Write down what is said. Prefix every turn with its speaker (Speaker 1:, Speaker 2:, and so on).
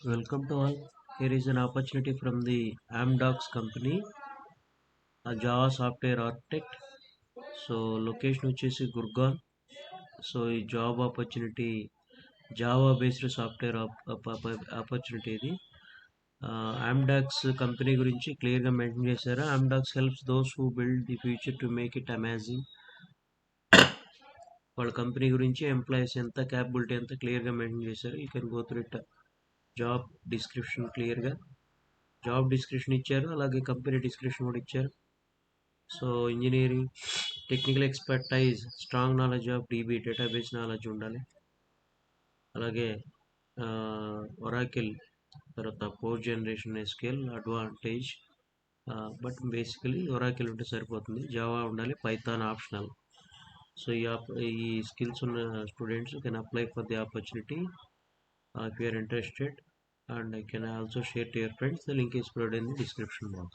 Speaker 1: Welcome to all. Here is an opportunity from the Amdocs company, a Java software architect. So location వచ్చేసి Gurgaon. So ఈ job opportunity Java based software opportunity ఇది. Amdocs company గురించి క్లియర్గా mention చేశారు. Amdocs helps those who build the future to make it amazing. వాళ్ళ company గురించి employees ఎంత capability ఎంత క్లియర్గా మెన్షన్ చేశారు. You can go through it. Job description క్లియర్గా జాబ్ డిస్క్రిప్షన్ ఇచ్చారు, అలాగే కంపెనీ డిస్క్రిప్షన్ కూడా ఇచ్చారు. So engineering technical expertise, strong knowledge of DB database knowledge ఉండాలి. అలాగే ఒరాకిల్, తర్వాత post generation SQL advantage, but basically Oracle ఉంటే సరిపోతుంది. జావా ఉండాలి, పైథాన్ ఆప్షనల్. సో ఈ స్కిల్స్ ఉన్న students can apply for the opportunity if you are interested, and I can also share to your friends. The link is provided in the description box.